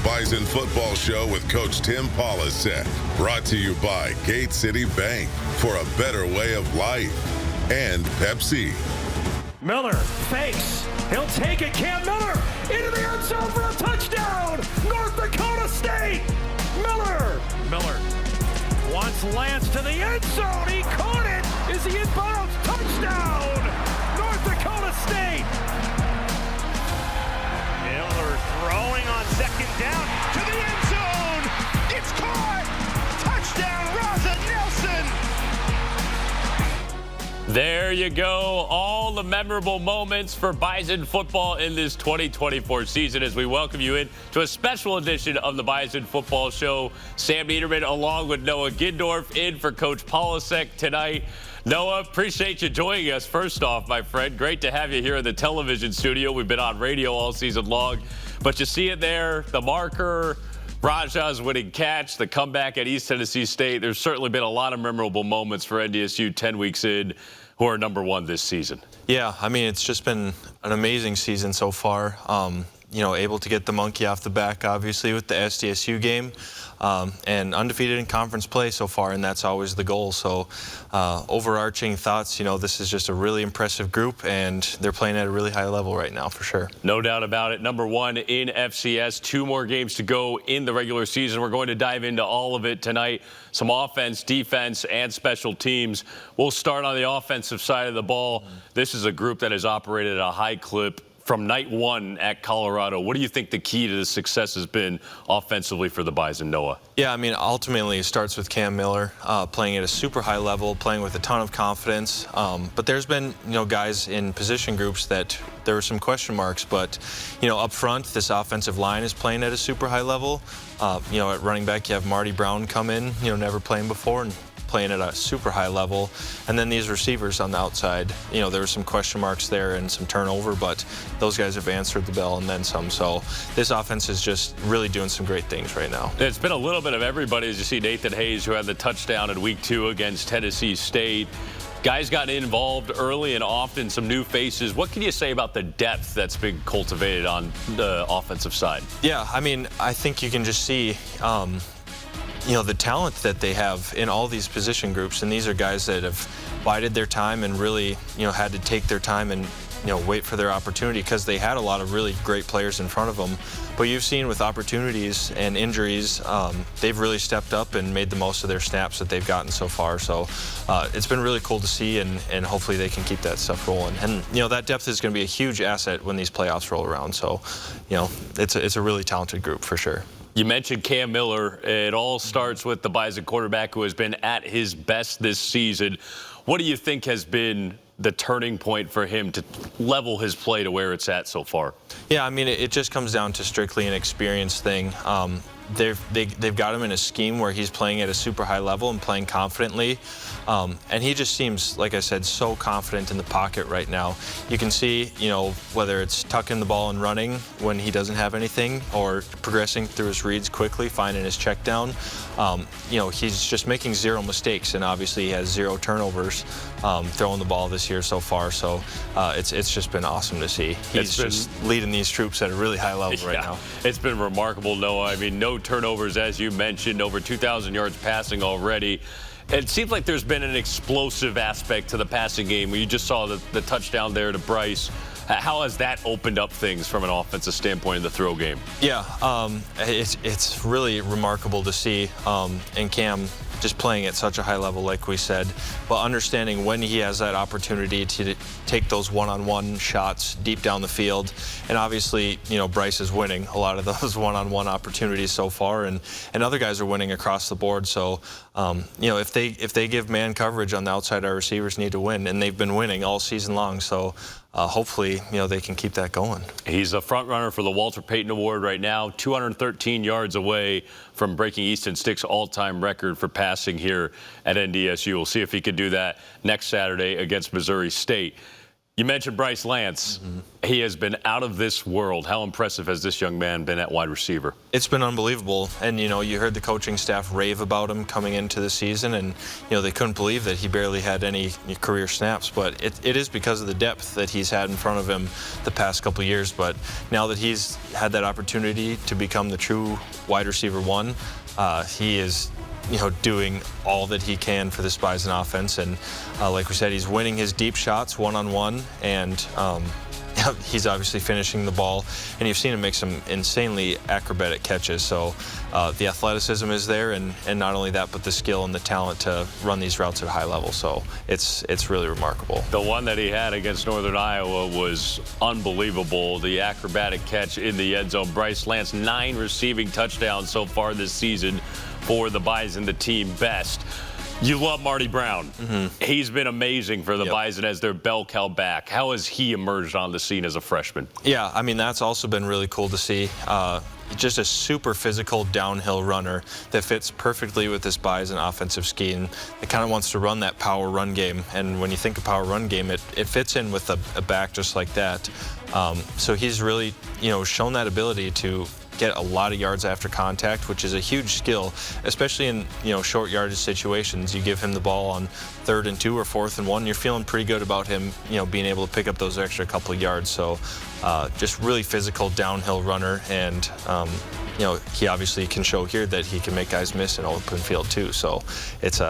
Bison Football Show with Coach Tim Polisek. Brought to you by Gate City Bank for a better way of life. And Pepsi. Miller fakes. He'll take it. Cam Miller into the end zone for a touchdown. North Dakota State. Miller wants Lance to the end zone. He caught it. Is he inbounds? Touchdown. North Dakota State. Miller throwing on second down to the end zone. It's caught. Touchdown, Raza Nelson. There you go. All the memorable moments for Bison football in this 2024 season as we welcome you in to a special edition of the Bison Football Show. Sam Neidermann along with Noah Gindorff in for Coach Polisek tonight. Noah, appreciate you joining us. First off, my friend, great to have you here in the television studio. We've been on radio all season long, but you see it there, the marker, Raja's winning catch, the comeback at East Tennessee State. There's certainly been a lot of memorable moments for NDSU 10 weeks in, who are #1 this season. Yeah, I mean, it's just been an amazing season so far. You know, able to get the monkey off the back, obviously, with the SDSU game, and undefeated in conference play so far, and that's always the goal. So overarching thoughts, you know, this is just a really impressive group, and they're playing at a really high level right now, for sure. No doubt about it. #1 in FCS. 2 more games to go in the regular season. We're going to dive into all of it tonight. Some offense, defense, and special teams. We'll start on the offensive side of the ball. This is a group that has operated at a high clip from night 1 at Colorado. What do you think the key to the success has been offensively for the Bison, Noah? Yeah, I mean, ultimately it starts with Cam Miller playing at a super high level, playing with a ton of confidence. But there's been, you know, guys in position groups that there were some question marks. But, you know, up front, this offensive line is playing at a super high level. You know, at running back, you have Marty Brown come in, you know, never playing before, and playing at a super high level. And then these receivers on the outside, you know, there were some question marks there and some turnover, but those guys have answered the bell and then some. So this offense is just really doing some great things right now. It's been a little bit of everybody, as you see Nathan Hayes, who had the touchdown in week 2 against Tennessee State. Guys got involved early and often, some new faces. What can you say about the depth that's been cultivated on the offensive side? Yeah, I mean, I think you can just see you know, the talent that they have in all these position groups, and these are guys that have bided their time and really, you know, had to take their time and, you know, wait for their opportunity because they had a lot of really great players in front of them. But you've seen with opportunities and injuries, they've really stepped up and made the most of their snaps that they've gotten so far. So it's been really cool to see, and hopefully they can keep that stuff rolling. And, you know, that depth is going to be a huge asset when these playoffs roll around. So, you know, it's a really talented group for sure. You mentioned Cam Miller. It all starts with the Bison quarterback who has been at his best this season. What do you think has been the turning point for him to level his play to where it's at so far? Yeah, I mean, it just comes down to strictly an experience thing. They've got him in a scheme where he's playing at a super high level and playing confidently. And he just seems, like I said, so confident in the pocket right now. You can see, you know, whether it's tucking the ball and running when he doesn't have anything or progressing through his reads quickly, finding his check down. You know, he's just making 0 mistakes, and obviously he has 0 turnovers throwing the ball this year so far. So it's just been awesome to see. He's just leading these troops at a really high level right now. It's been remarkable, Noah. I mean, no turnovers, as you mentioned, over 2,000 yards passing already. It seems like there's been an explosive aspect to the passing game. You just saw the touchdown there to Bryce. How has that opened up things from an offensive standpoint in the throw game? Yeah, it's really remarkable to see, and Cam just playing at such a high level, like we said, but understanding when he has that opportunity to take those one-on-one shots deep down the field. And obviously, you know, Bryce is winning a lot of those one-on-one opportunities so far, and other guys are winning across the board. So, you know, if they give man coverage on the outside, our receivers need to win, and they've been winning all season long. So hopefully, you know, they can keep that going. He's a front runner for the Walter Payton Award right now, 213 yards away from breaking Easton Stick's all-time record for passing here at NDSU. We'll see if he can do that next Saturday against Missouri State. You mentioned Bryce Lance. He has been out of this world. How impressive has this young man been at wide receiver? It's been unbelievable. And, you heard the coaching staff rave about him coming into the season, and, they couldn't believe that he barely had any career snaps. But it is because of the depth that he's had in front of him the past couple of years. But now that he's had that opportunity to become the true wide receiver one, he is doing all that he can for this Bison offense. And like we said, he's winning his deep shots one-on-one, and he's obviously finishing the ball. And you've seen him make some insanely acrobatic catches. So the athleticism is there, and not only that, but the skill and the talent to run these routes at a high level. So it's really remarkable. The one that he had against Northern Iowa was unbelievable. The acrobatic catch in the end zone. Bryce Lance, 9 receiving touchdowns so far this season for the Bison, the team best. You love Marty Brown. He's been amazing for the Bison as their bell cow back. How has he emerged on the scene as a freshman? Yeah, I mean, that's also been really cool to see. Just a super physical downhill runner that fits perfectly with this Bison offensive scheme. It kind of wants to run that power run game, and when you think of power run game, it fits in with a back just like that. So he's really, shown that ability to get a lot of yards after contact, which is a huge skill, especially in short yardage situations. You give him the ball on 3rd and 2 or 4th and 1, you're feeling pretty good about him, being able to pick up those extra couple of yards. So just really physical downhill runner, and he obviously can show here that he can make guys miss in open field too. So it's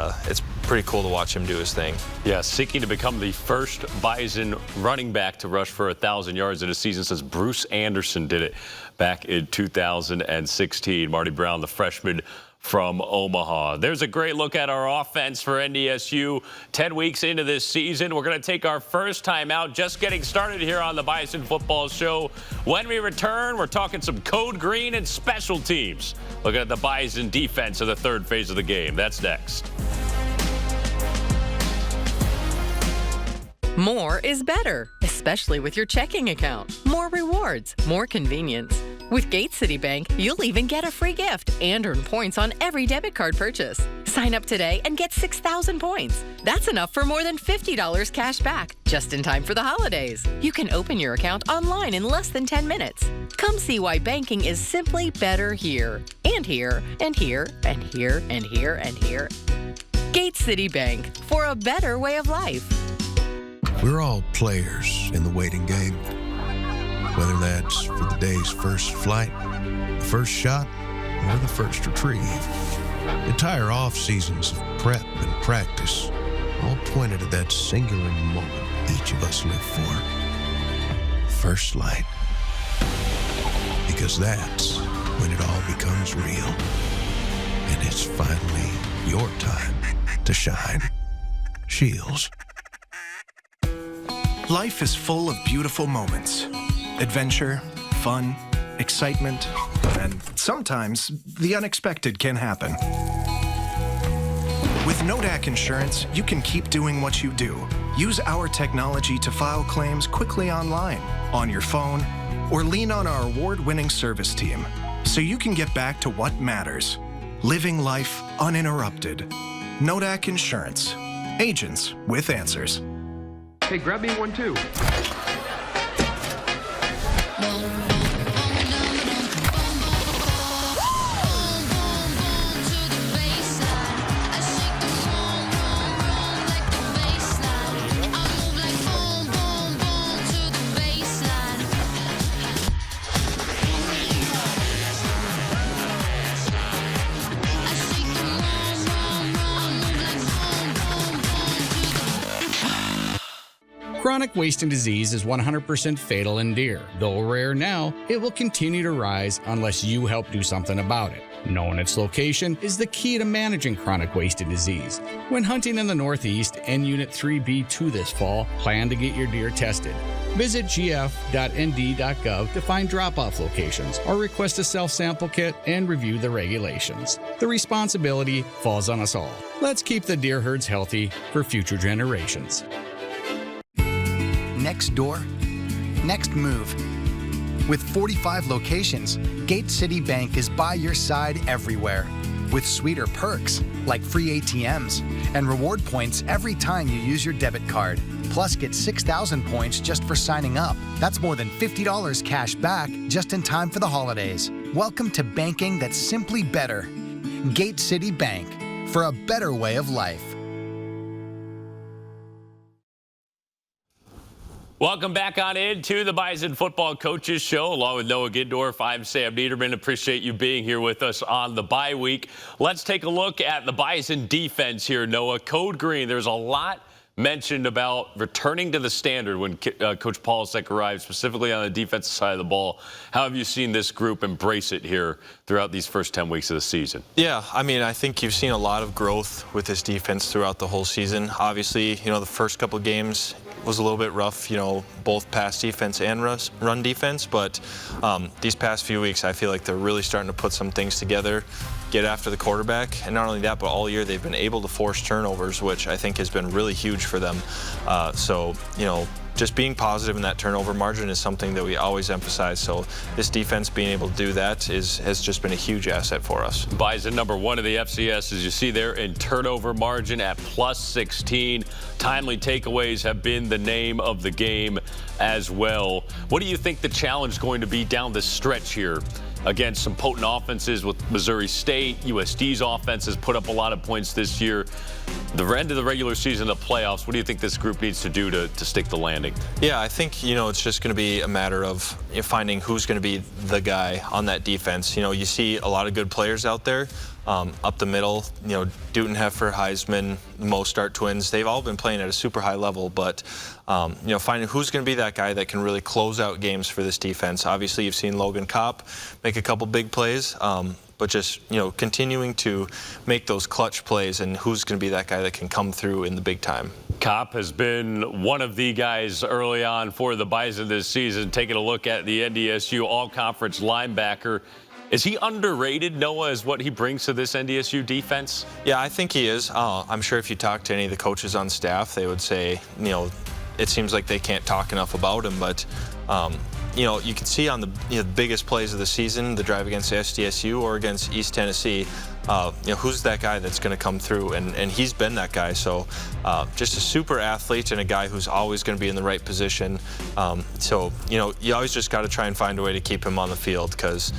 pretty cool to watch him do his thing. Yeah, seeking to become the first Bison running back to rush for 1,000 yards in a season since Bruce Anderson did it back in 2016. Marty Brown, the freshman from Omaha. There's a great look at our offense for NDSU 10 weeks into this season. We're going to take our first time out, just getting started here on the Bison Football Show. When we return, we're talking some code green and special teams. Looking at the Bison defense of the 3rd phase of the game. That's next. More is better, especially with your checking account. More rewards, more convenience. With Gate City Bank, you'll even get a free gift and earn points on every debit card purchase. Sign up today and get 6,000 points. That's enough for more than $50 cash back, just in time for the holidays. You can open your account online in less than 10 minutes. Come see why banking is simply better here, and here, and here, and here, and here, and here. Gate City Bank, for a better way of life. We're all players in the waiting game. Whether that's for the day's first flight, the first shot, or the first retrieve. Entire off seasons of prep and practice all pointed at that singular moment each of us live for. First light. Because that's when it all becomes real. And it's finally your time to shine. Shields. Life is full of beautiful moments. Adventure, fun, excitement, and sometimes the unexpected can happen. With Nodak Insurance, you can keep doing what you do. Use our technology to file claims quickly online, on your phone, or lean on our award-winning service team so you can get back to what matters. Living life uninterrupted. Nodak Insurance. Agents with answers. Hey, grab me one too. Chronic wasting disease is 100% fatal in deer. Though rare now, it will continue to rise unless you help do something about it. Knowing its location is the key to managing chronic wasting disease. When hunting in the Northeast and Unit 3B2 this fall, plan to get your deer tested. Visit gf.nd.gov to find drop-off locations or request a self-sample kit and review the regulations. The responsibility falls on us all. Let's keep the deer herds healthy for future generations. Next door, next move. With 45 locations, Gate City Bank is by your side everywhere. with sweeter perks like free ATMs and reward points every time you use your debit card. Plus, get 6,000 points just for signing up. That's more than $50 cash back just in time for the holidays. Welcome to banking that's simply better. Gate City Bank, for a better way of life. Welcome back on into the Bison Football Coaches Show. Along with Noah Gindorff, I'm Sam Neidermann. Appreciate you being here with us on the bye week. Let's take a look at the Bison defense here, Noah. Code Green, there's a lot mentioned about returning to the standard when Coach Polasek arrived, specifically on the defensive side of the ball. How have you seen this group embrace it here throughout these first 10 weeks of the season? Yeah, I mean, I think you've seen a lot of growth with this defense throughout the whole season. Obviously, the first couple of games was a little bit rough, both pass defense and run defense, but these past few weeks, I feel like they're really starting to put some things together, get after the quarterback, and not only that, but all year they've been able to force turnovers, which I think has been really huge for them. So, just being positive in that turnover margin is something that we always emphasize. So this defense being able to do that has just been a huge asset for us. Bison #1 of the FCS, as you see there, in turnover margin at +16. Timely takeaways have been the name of the game as well. What do you think the challenge is going to be down the stretch here against some potent offenses with Missouri State? USD's offense has put up a lot of points this year. The end of the regular season, the playoffs, what do you think this group needs to do to stick the landing? Yeah, I think, it's just going to be a matter of finding who's going to be the guy on that defense. You see a lot of good players out there. Up the middle, Dutton, Heifer, Heisman, Mostart twins, they've all been playing at a super high level, but, finding who's going to be that guy that can really close out games for this defense. Obviously, you've seen Logan Kopp make a couple big plays, but just, continuing to make those clutch plays, and who's going to be that guy that can come through in the big time. Kopp has been one of the guys early on for the Bison this season. Taking a look at the NDSU all-conference linebacker. Is he underrated, Noah, as what he brings to this NDSU defense? Yeah, I think he is. I'm sure if you talk to any of the coaches on staff, they would say, it seems like they can't talk enough about him, but you can see on the biggest plays of the season, the drive against SDSU or against East Tennessee, who's that guy that's going to come through, and he's been that guy. So just a super athlete and a guy who's always going to be in the right position. So you always just got to try and find a way to keep him on the field, because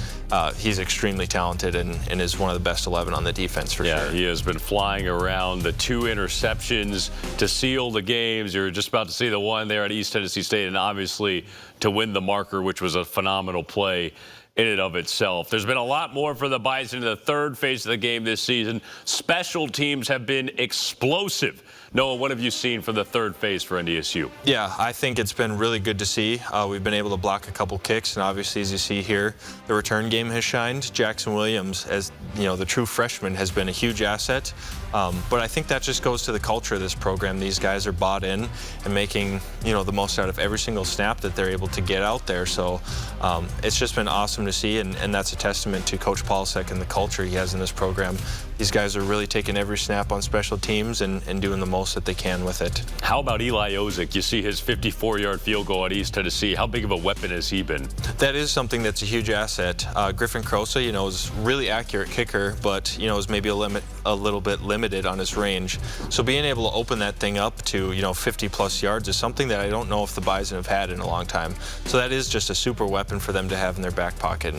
he's extremely talented and is one of the best 11 on the defense for sure. Yeah, he has been flying around. The 2 interceptions to seal the games. You're just about to see the one there at East Tennessee State, and obviously to win the marker, which was a phenomenal play in and of itself. There's been a lot more for the Bison in the third phase of the game this season. Special teams have been explosive. Noah, what have you seen for the third phase for NDSU? Yeah, I think it's been really good to see. We've been able to block a couple kicks, and obviously, as you see here, the return game has shined. Jackson Williams, as the true freshman, has been a huge asset. But I think that just goes to the culture of this program. These guys are bought in and making the most out of every single snap that they're able to get out there. So it's just been awesome to see, and that's a testament to Coach Polasek and the culture he has in this program. These guys are really taking every snap on special teams and doing the most that they can with it. How about Eli Ozick? You see his 54-yard field goal at East Tennessee. How big of a weapon has he been? That is something that's a huge asset. Griffin Crosa, is a really accurate kicker, but is maybe a little bit limited on his range. So being able to open that thing up to 50+ yards is something that I don't know if the Bison have had in a long time. So that is just a super weapon for them to have in their back pocket,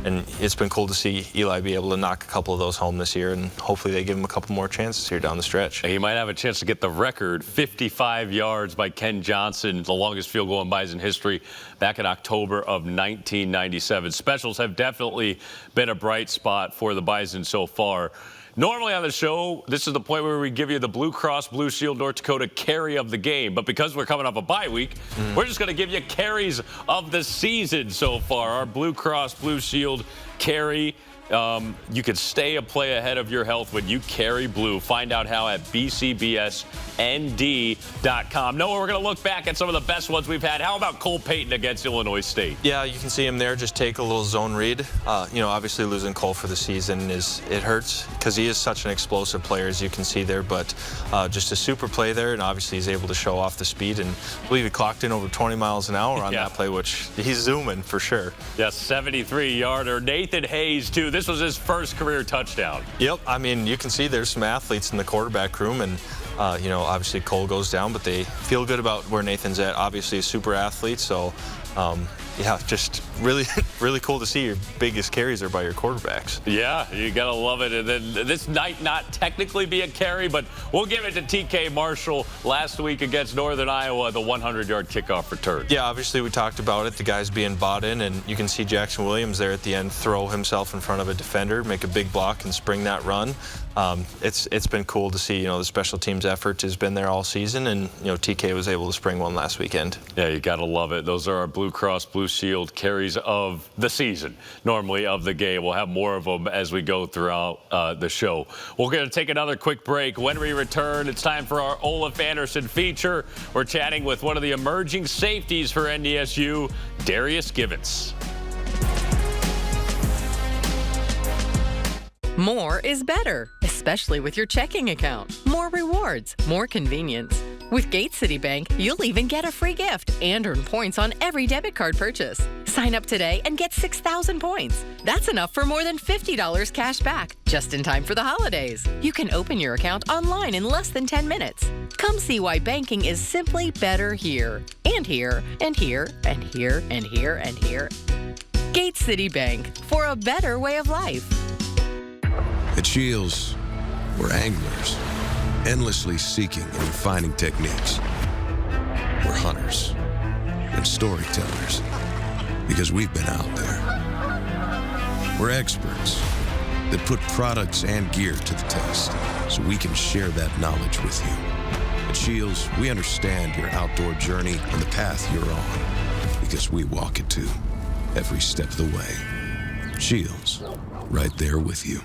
and it's been cool to see Eli be able to knock a couple of those home this year, and hopefully they give him a couple more chances here down the stretch. He might have a chance to get the record, 55 yards by Ken Johnson, the longest field goal in Bison history, back in October of 1997. Specials have definitely been a bright spot for the Bison so far. Normally on the show, this is the point where we give you the Blue Cross Blue Shield North Dakota carry of the game. But because we're coming off a bye week, we're just going to give you carries of the season so far. Our Blue Cross Blue Shield carry. You could stay a play ahead of your health when you carry blue. Find out how at bcbsnd.com. Noah, we're going to look back at some of the best ones we've had. How about Cole Payton against Illinois State? Yeah, you can see him there. Just take a little zone read. Obviously losing Cole for the season it hurts because he is such an explosive player, as you can see there. But just a super play there, and obviously he's able to show off the speed. And I believe he clocked in over 20 miles an hour on that play, which he's zooming for sure. Yes, 73-yarder. Nathan Hayes, too. This this was his first career touchdown. Yep. I mean, you can see there's some athletes in the quarterback room, and obviously Cole goes down, but they feel good about where Nathan's at. Obviously a super athlete, so yeah, just really, really cool to see your biggest carries are by your quarterbacks. Yeah, you got to love it. And then this might not technically be a carry, but we'll give it to TK Marshall last week against Northern Iowa, the 100-yard kickoff return. Yeah, obviously we talked about it. The guy's being bought in, and you can see Jackson Williams there at the end throw himself in front of a defender, make a big block, and spring that run. It's been cool to see. The special teams effort has been there all season, and TK was able to spring one last weekend. Yeah, you got to love it. Those are our Blue Cross Blue Shield carries of the season, normally of the game. We'll have more of them as we go throughout the show. We're going to take another quick break. When we return, it's time for our Ola Anderson feature. We're chatting with one of the emerging safeties for NDSU, Darius Givance. More is better, especially with your checking account. More rewards, more convenience. With Gate City Bank, you'll even get a free gift and earn points on every debit card purchase. Sign up today and get 6,000 points. That's enough for more than $50 cash back, just in time for the holidays. You can open your account online in less than 10 minutes. Come see why banking is simply better here, and here, and here, and here, and here, and here. Gate City Bank, for a better way of life. At Shields, we're anglers, endlessly seeking and refining techniques. We're hunters and storytellers, because we've been out there. We're experts that put products and gear to the test, so we can share that knowledge with you. At Shields, we understand your outdoor journey and the path you're on, because we walk it too, every step of the way. Shields, right there with you.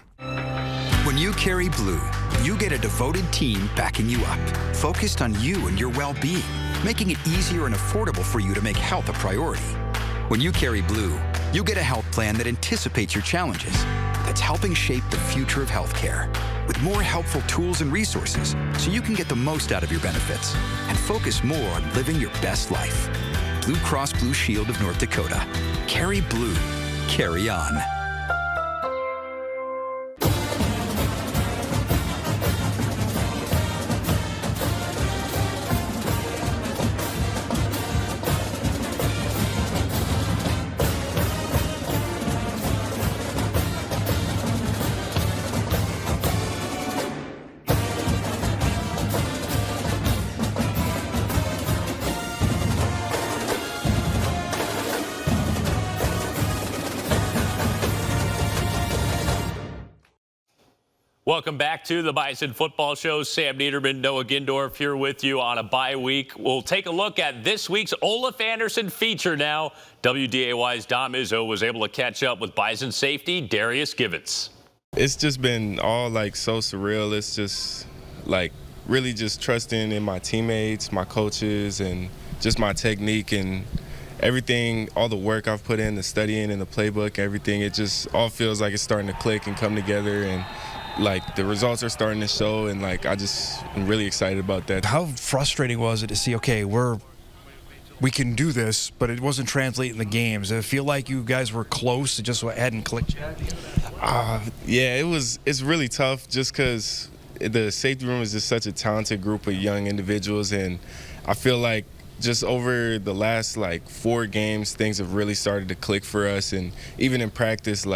When you carry blue, you get a devoted team backing you up, focused on you and your well-being, making it easier and affordable for you to make health a priority. When you carry blue, you get a health plan that anticipates your challenges, that's helping shape the future of healthcare, with more helpful tools and resources so you can get the most out of your benefits and focus more on living your best life. Blue Cross Blue Shield of North Dakota. Carry blue. Carry on. Welcome back to the Bison Football Show. Sam Neidermann, Noah Gindorff here with you on a bye week. We'll take a look at this week's Ola Anderson feature now. WDAY's Dom Izzo was able to catch up with Bison safety Darius Givance. It's just been all so surreal. It's just really just trusting in my teammates, my coaches, and just my technique and everything, all the work I've put in, the studying and the playbook, everything. It just all feels like it's starting to click and come together, and the results are starting to show, and I just am really excited about that. How frustrating was it to see, okay, we can do this, but it wasn't translating the games? Did it feel like you guys were close, it just hadn't clicked yet? Yeah, it's really tough just because the safety room is just such a talented group of young individuals, and I feel like just over the last 4 games, things have really started to click for us, and even in practice,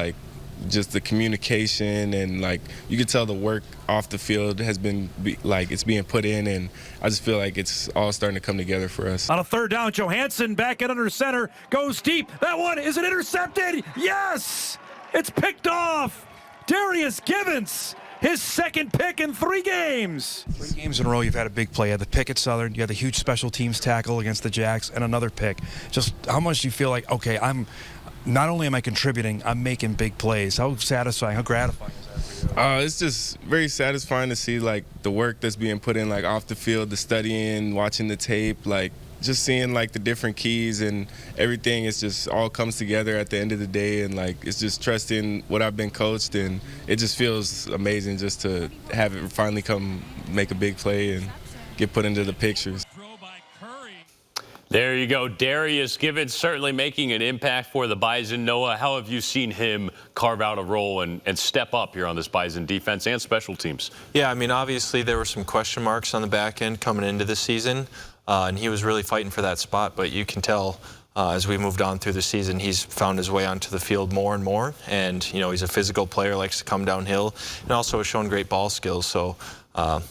just the communication and you can tell the work off the field has been it's being put in, and I just feel like it's all starting to come together for us. On a third down, Johansson back in under center, goes deep. That one, is it intercepted? Yes! It's picked off. Darius Givance, his second pick in 3 games. 3 games in a row you've had a big play. You had the pick at Southern, you had the huge special teams tackle against the Jacks, and another pick. Just how much do you feel like, okay, not only am I contributing, I'm making big plays? How satisfying, how gratifying is that for you? It's just very satisfying to see the work that's being put in off the field, the studying, watching the tape, just seeing the different keys and everything. It's just all comes together at the end of the day, and it's just trusting what I've been coached, and it just feels amazing just to have it finally come make a big play and get put into the pictures. There you go. go. Darius Givance certainly making an impact for the Bison. Noah, how have you seen him carve out a role and step up here on this Bison defense and special teams? Yeah, I mean, obviously there were some question marks on the back end coming into the season, and he was really fighting for that spot. But you can tell as we moved on through the season, he's found his way onto the field more and more. And, you know, he's a physical player, likes to come downhill, and also has shown great ball skills. So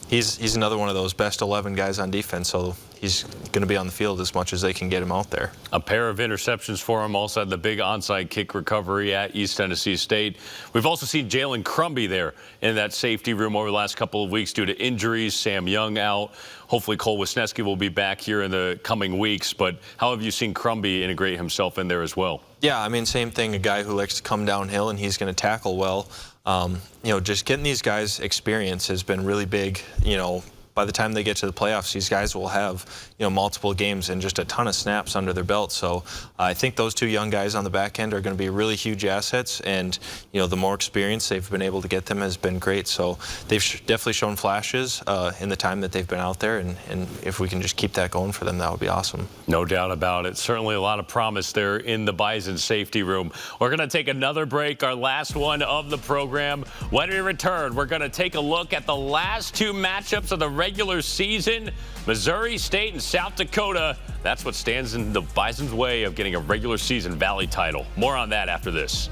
he's another one of those best 11 guys on defense. So he's going to be on the field as much as they can get him out there. A pair of interceptions for him. Also had the big onside kick recovery at East Tennessee State. We've also seen Jalen Crumby there in that safety room over the last couple of weeks due to injuries. Sam Young out. Hopefully Cole Wisniewski will be back here in the coming weeks. But how have you seen Crumby integrate himself in there as well? Yeah, I mean, same thing. A guy who likes to come downhill, and he's going to tackle well. You know, just getting these guys experience has been really big. You know, by the time they get to the playoffs, these guys will have, you know, multiple games and just a ton of snaps under their belt. So I think those two young guys on the back end are going to be really huge assets. And, you know, the more experience they've been able to get them has been great. So they've definitely shown flashes in the time that they've been out there. And if we can just keep that going for them, that would be awesome. No doubt about it. Certainly a lot of promise there in the Bison safety room. We're going to take another break, our last one of the program. When we return, we're going to take a look at the last two matchups of the regular season. Missouri State and South Dakota. That's what stands in the Bison's way of getting a regular season Valley title. More on that after this.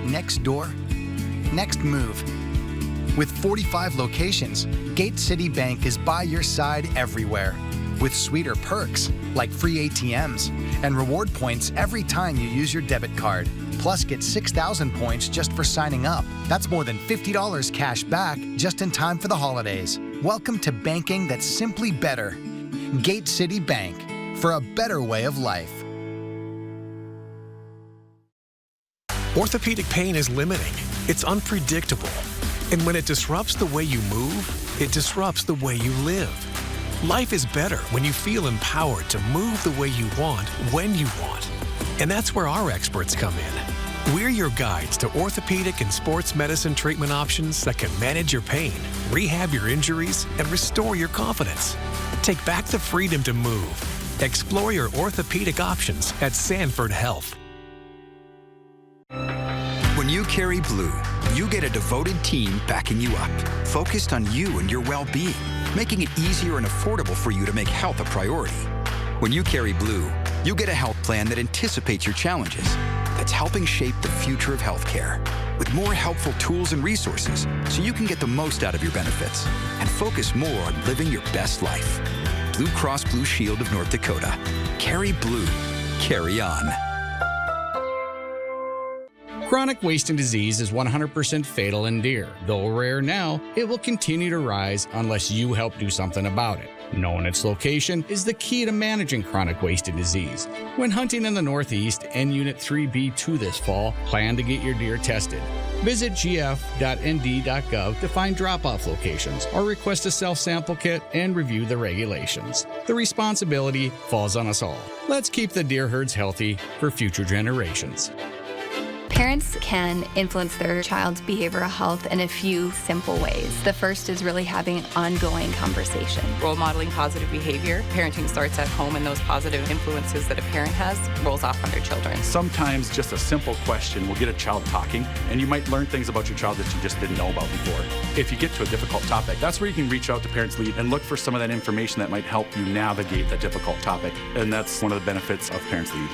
Next door, next move. With 45 locations, Gate City Bank is by your side everywhere. With sweeter perks, like free ATMs, and reward points every time you use your debit card. Plus, get 6,000 points just for signing up. That's more than $50 cash back just in time for the holidays. Welcome to banking that's simply better. Gate City Bank, for a better way of life. Orthopedic pain is limiting. It's unpredictable. And when it disrupts the way you move, it disrupts the way you live. Life is better when you feel empowered to move the way you want, when you want. And that's where our experts come in. We're your guides to orthopedic and sports medicine treatment options that can manage your pain, rehab your injuries, and restore your confidence. Take back the freedom to move. Explore your orthopedic options at Sanford Health. When you carry blue, you get a devoted team backing you up, focused on you and your well-being, making it easier and affordable for you to make health a priority. When you carry blue, you get a health plan that anticipates your challenges, that's helping shape the future of healthcare, with more helpful tools and resources so you can get the most out of your benefits and focus more on living your best life. Blue Cross Blue Shield of North Dakota. Carry blue. Carry on. Chronic wasting disease is 100% fatal in deer. Though rare now, it will continue to rise unless you help do something about it. Knowing its location is the key to managing chronic wasted disease. When hunting in the Northeast and Unit 3B2 this fall, plan to get your deer tested. Visit gf.nd.gov to find drop-off locations or request a self-sample kit and review the regulations. The responsibility falls on us all. Let's keep the deer herds healthy for future generations. Parents can influence their child's behavioral health in a few simple ways. The first is really having an ongoing conversation. Role modeling positive behavior. Parenting starts at home, and those positive influences that a parent has rolls off on their children. Sometimes just a simple question will get a child talking, and you might learn things about your child that you just didn't know about before. If you get to a difficult topic, that's where you can reach out to Parents Lead and look for some of that information that might help you navigate that difficult topic. And that's one of the benefits of Parents Lead.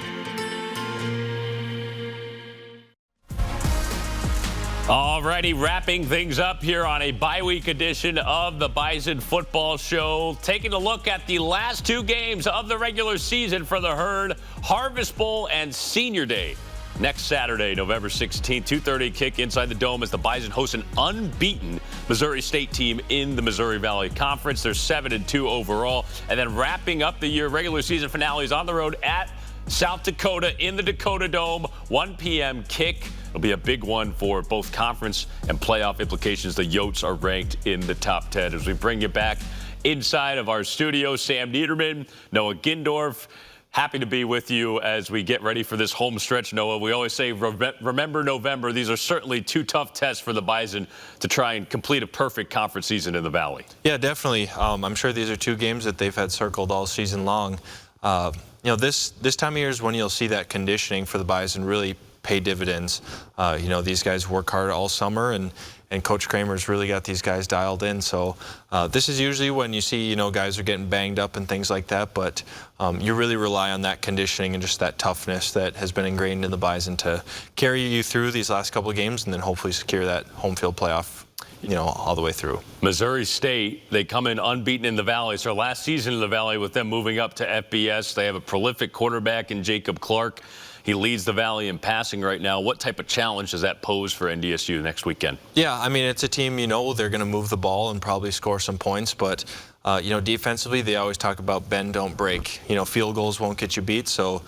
Alrighty, wrapping things up here on a bye-week edition of the Bison Football Show. Taking a look at the last two games of the regular season for the Herd, Harvest Bowl and Senior Day. Next Saturday, November 16th, 2:30 kick inside the Dome as the Bison host an unbeaten Missouri State team in the Missouri Valley Conference. They're 7-2 overall. And then wrapping up the year regular season finales on the road at South Dakota in the Dakota Dome, 1 p.m. kick. It'll be a big one for both conference and playoff implications. The Yotes are ranked in the top 10. As we bring you back inside of our studio, Sam Neidermann, Noah Gindorff, Happy to be with you as we get ready for this home stretch, Noah. We always say, remember November. These are certainly two tough tests for the Bison to try and complete a perfect conference season in the Valley. Yeah, definitely. I'm sure these are two games that they've had circled all season long. This time of year is when you'll see that conditioning for the Bison really pay dividends. These guys work hard all summer, and Coach Kramer's really got these guys dialed in. So this is usually when you see, guys are getting banged up and things like that, but you really rely on that conditioning and just that toughness that has been ingrained in the Bison to carry you through these last couple of games and then hopefully secure that home field playoff, all the way through. Missouri State, they come in unbeaten in the Valley. It's their last season in the Valley with them moving up to FBS. They have a prolific quarterback in Jacob Clark. He leads the Valley in passing right now. What type of challenge does that pose for NDSU next weekend? Yeah, I mean, it's a team, they're going to move the ball and probably score some points, but defensively, they always talk about bend, don't break. Field goals won't get you beat. So,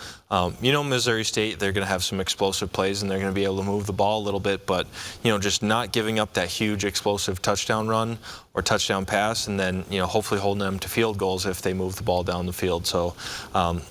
Missouri State, they're going to have some explosive plays and they're going to be able to move the ball a little bit, but, just not giving up that huge explosive touchdown run or touchdown pass, and then, hopefully holding them to field goals if they move the ball down the field. So,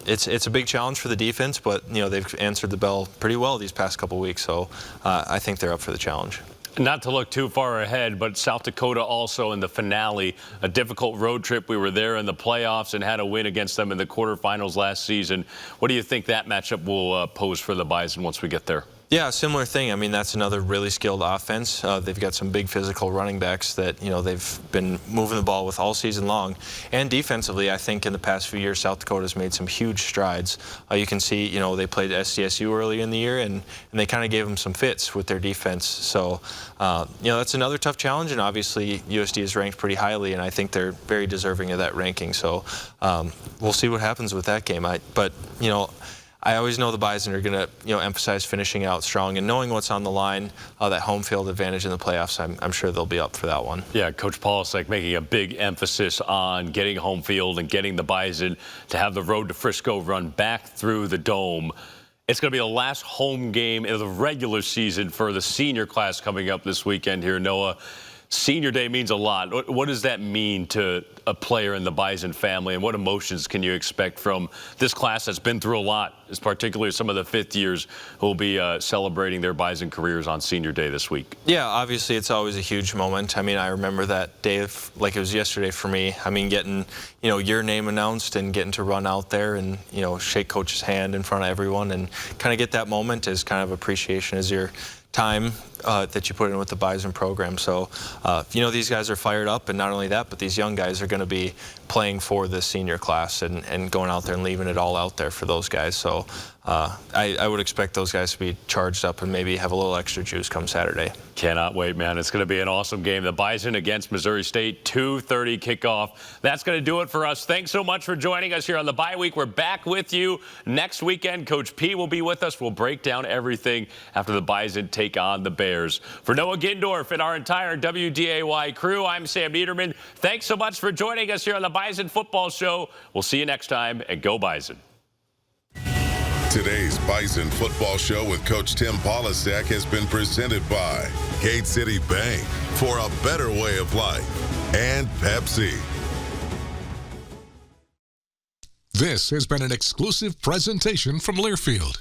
it's a big challenge for the defense, but, they've answered the bell pretty well these past couple weeks. So, I think they're up for the challenge. Not to look too far ahead, but South Dakota also in the finale, a difficult road trip. We were there in the playoffs and had a win against them in the quarterfinals last season. What do you think that matchup will pose for the Bison once we get there? Yeah, similar thing. I mean, that's another really skilled offense. They've got some big physical running backs that, they've been moving the ball with all season long. And defensively, I think in the past few years, South Dakota's made some huge strides. You can see, they played SDSU early in the year, and they kind of gave them some fits with their defense. So, that's another tough challenge. And obviously, USD is ranked pretty highly, and I think they're very deserving of that ranking. So, we'll see what happens with that game. I always know the Bison are going to, emphasize finishing out strong and knowing what's on the line, that home field advantage in the playoffs. I'm sure they'll be up for that one. Yeah, Coach Polisek making a big emphasis on getting home field and getting the Bison to have the road to Frisco run back through the Dome. It's going to be the last home game of the regular season for the senior class coming up this weekend here, Noah. Senior Day means a lot. What does that mean to a player in the Bison family, and what emotions can you expect from this class that's been through a lot, particularly some of the fifth years who will be celebrating their Bison careers on Senior Day this week? Yeah, obviously it's always a huge moment. I mean, I remember that day like it was yesterday for me. I mean, getting, your name announced and getting to run out there and, shake Coach's hand in front of everyone and kind of get that moment as kind of appreciation as your time that you put in with the Bison program. So, these guys are fired up, and not only that, but these young guys are going to be playing for the senior class and going out there and leaving it all out there for those guys. So I would expect those guys to be charged up and maybe have a little extra juice come Saturday. Cannot wait, man. It's going to be an awesome game. The Bison against Missouri State, 2:30 kickoff. That's going to do it for us. Thanks so much for joining us here on the bye week. We're back with you next weekend. Coach P will be with us. We'll break down everything after the Bison take on the Bears. For Noah Gindorff and our entire WDAY crew, I'm Sam Neidermann. Thanks so much for joining us here on the Bison Football Show. We'll see you next time, and go Bison. Today's Bison Football Show with Coach Tim Polisek has been presented by Gate City Bank, for a better way of life, and Pepsi. This has been an exclusive presentation from Learfield.